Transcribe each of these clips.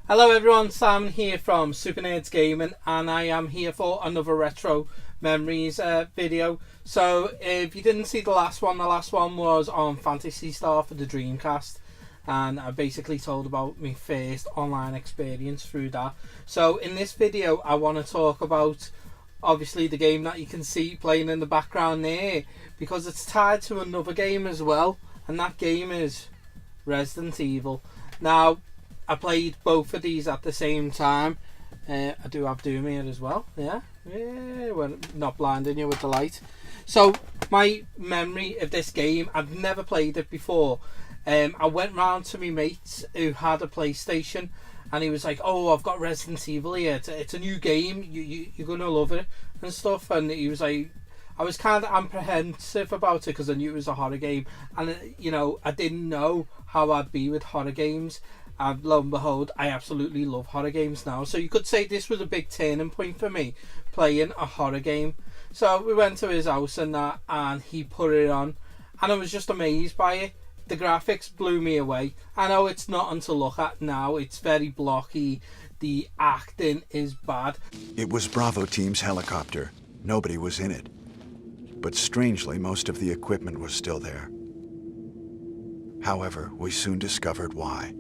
Hello everyone, Sam here from Super Nerds Gaming, and I am here for another retro memories video. So if you didn't see the last one was on Phantasy Star for the Dreamcast, and I basically told about my first online experience through that. So in this video I want to talk about obviously the game that you can see playing in the background there, because it's tied to another game as well, and that game is Resident Evil. Now I played both of these at the same time. I do have Doom here as well. Yeah, we're not blinding you with the light. So my memory of this game, I've never played it before. I went round to my mates who had a PlayStation, and he was like, "Oh, I've got Resident Evil here. It's a new game. You're gonna love it and stuff." And he was like, I was kind of apprehensive about it because I knew it was a horror game, and I didn't know how I'd be with horror games. And lo and behold, I absolutely love horror games now. So you could say this was a big turning point for me, playing a horror game. So we went to his house and that, and he put it on, and I was just amazed by it. The graphics blew me away. I know it's nothing to look at now. It's very blocky. The acting is bad. It was Bravo Team's helicopter. Nobody was in it. But strangely, most of the equipment was still there. However, we soon discovered why.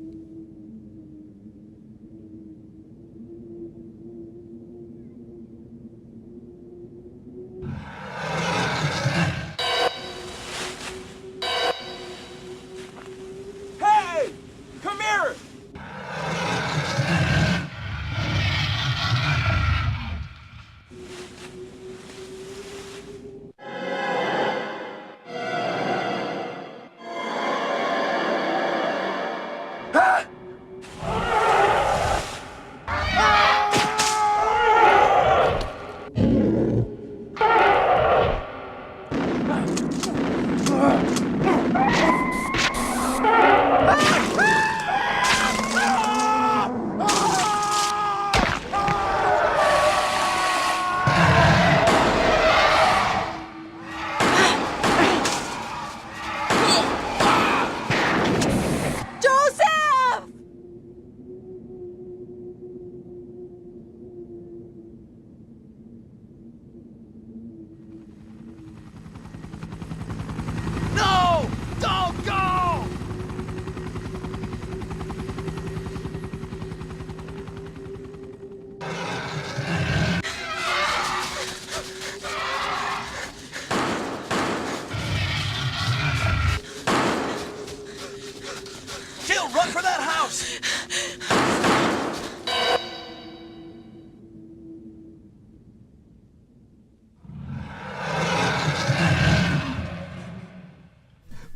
Run for that house!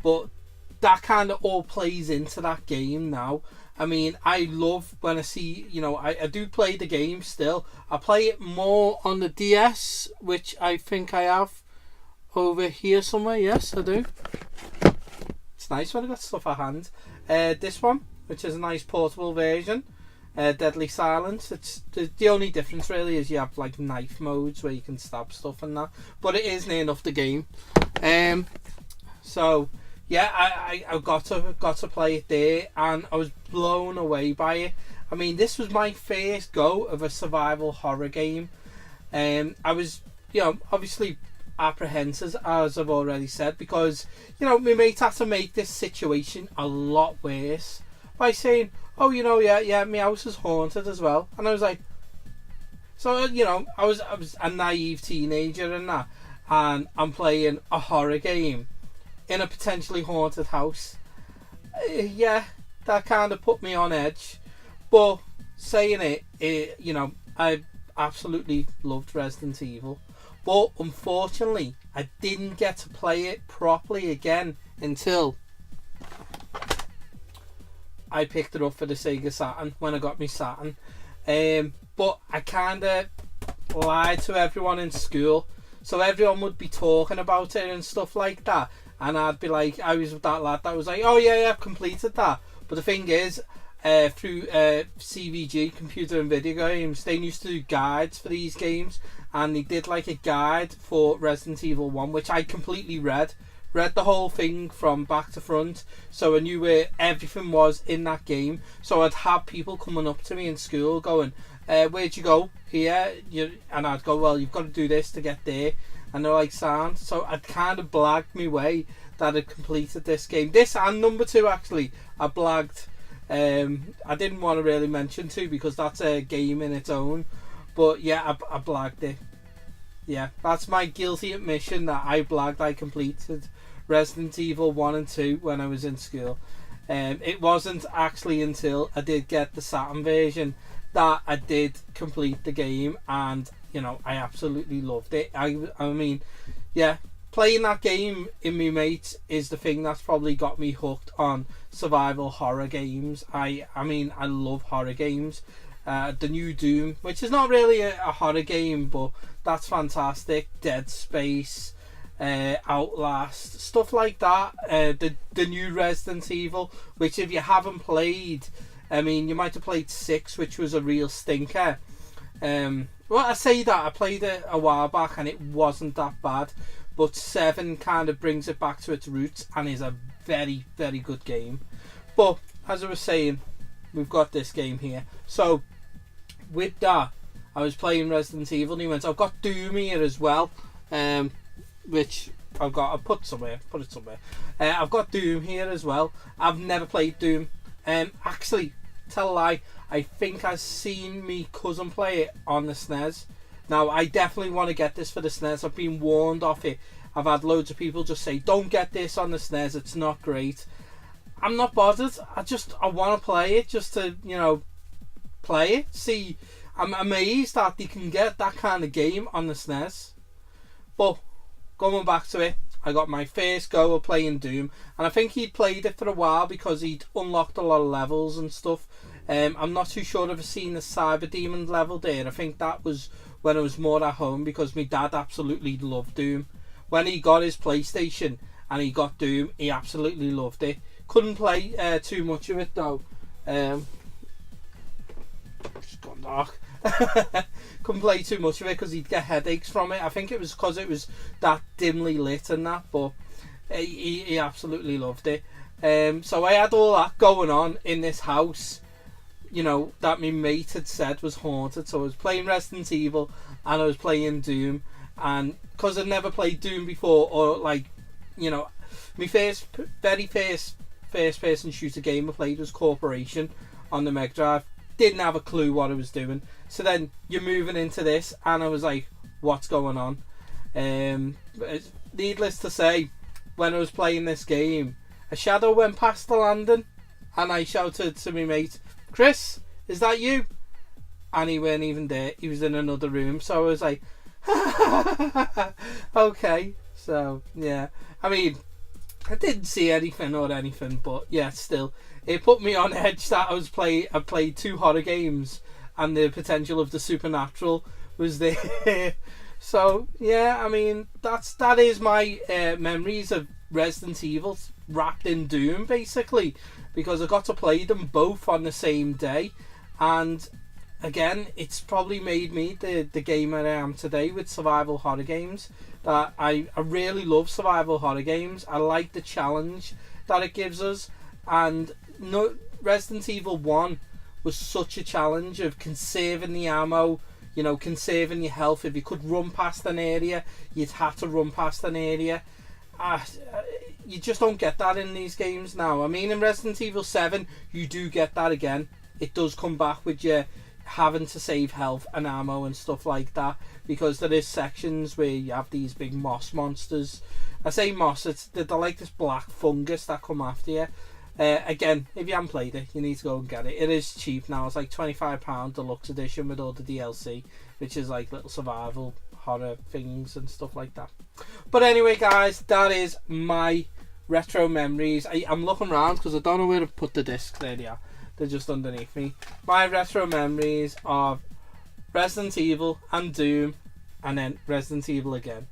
But that kind of all plays into that game now. I mean, I love when I see, I do play the game still. I play it more on the DS, which I think I have over here somewhere. Yes, I do. It's nice when I got stuff at hand. This one, which is a nice portable version, Deadly Silence. It's the only difference really is you have like knife modes where you can stab stuff and that, but it is near enough the game. So yeah, I got to play it there, and I was blown away by it. I mean, this was my first go of a survival horror game. I was, obviously apprehensive, as I've already said, because my mate had to make this situation a lot worse by saying, "Oh, yeah, my house is haunted as well," and I was like, so I was a naive teenager and that, and I'm playing a horror game in a potentially haunted house. Yeah, that kind of put me on edge. But saying it, I absolutely loved Resident Evil. But unfortunately, I didn't get to play it properly again until I picked it up for the Sega Saturn when I got my Saturn. But I kind of lied to everyone in school. So everyone would be talking about it and stuff like that. And I'd be like, I was with that lad that was like, "Oh yeah, I've completed that." But the thing is, through CVG, Computer and Video Games, they used to do guides for these games, and they did like a guide for Resident Evil 1, which I completely read read the whole thing from back to front, so I knew where everything was in that game. So I'd have people coming up to me in school going, where'd you go here? And I'd go, well, you've got to do this to get there. And they're like, sound. So I'd kind of blagged me way that I'd completed this game. This and number 2, actually, I blagged. I didn't want to really mention 2 because that's a game in its own. But yeah, I blagged it. Yeah, that's my guilty admission that I blagged. I completed Resident Evil 1 and 2 when I was in school. It wasn't actually until I did get the Saturn version that I did complete the game, and you know, I absolutely loved it. I mean, yeah, playing that game in me mates is the thing that's probably got me hooked on survival horror games. I mean, I love horror games. The new Doom, which is not really a horror game, but that's fantastic. Dead Space, Outlast, stuff like that. The new Resident Evil, which if you haven't played, I mean, you might have played 6, which was a real stinker. Well, I say that I played it a while back and it wasn't that bad, but 7 kind of brings it back to its roots and is a very, very good game. But as I was saying, we've got this game here. So with that, I was playing Resident Evil and he went, I've got Doom here as well, which I'll put it somewhere. I've got Doom here as well. I've never played Doom. Actually, tell a lie, I think I've seen me cousin play it on the SNES. Now, I definitely want to get this for the SNES. I've been warned off it. I've had loads of people just say, don't get this on the SNES, it's not great. I'm not bothered. I want to play it just to, you know, play it. See, I'm amazed that they can get that kind of game on the SNES. But, going back to it, I got my first go of playing Doom, and I think he'd played it for a while because he'd unlocked a lot of levels and stuff. I'm not too sure if I've seen the Cyber Demon level there. I think that was when I was more at home because my dad absolutely loved Doom. When he got his PlayStation and he got Doom, he absolutely loved it. Couldn't play too much of it though. It's gone dark. Couldn't play too much of it because he'd get headaches from it. I think it was because it was that dimly lit and that, but he absolutely loved it. So I had all that going on in this house, you know, that my mate had said was haunted. So I was playing Resident Evil and I was playing Doom, and because I'd never played Doom before, or like, you know, my very first person shooter game I played was Corporation on the Mega Drive. Didn't have a clue what I was doing. So then you're moving into this and I was like, what's going on? Needless to say, when I was playing this game, a shadow went past the landing and I shouted to my mate, Chris, is that you? And he weren't even there. He was in another room. So I was like, okay. So yeah, I mean, I didn't see anything or anything, but yeah, still, it put me on edge that I played 2 horror games and the potential of the supernatural was there. So yeah, I mean, that is my memories of Resident Evil wrapped in Doom, basically, because I got to play them both on the same day, and again, it's probably made me the gamer I am today with survival horror games. That I really love survival horror games. I like the challenge that it gives us, and Resident Evil 1 was such a challenge of conserving the ammo, you know, conserving your health. If you could run past an area, you'd have to run past an area. You just don't get that in these games now. I mean, in Resident Evil 7, you do get that again. It does come back with you having to save health and ammo and stuff like that, because there is sections where you have these big moss monsters. I say moss, they're like this black fungus that come after you. Again, if you haven't played it, you need to go and get it. It is cheap now. It's like £25 deluxe edition with all the DLC, which is like little survival horror things and stuff like that. But anyway, guys, that is my retro memories. I'm looking around because I don't know where to put the discs. There they are. They're just underneath me. My retro memories of Resident Evil and Doom, and then Resident Evil again.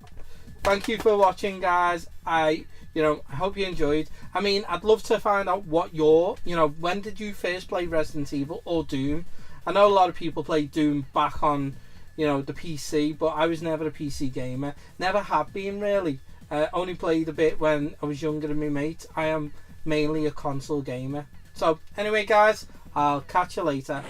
Thank you for watching, guys. I hope you enjoyed. I mean, I'd love to find out what when did you first play Resident Evil or Doom? I know a lot of people play Doom back on, the PC, but I was never a PC gamer. Never have been, really. Only played a bit when I was younger than my mate. I am mainly a console gamer. So anyway guys, I'll catch you later.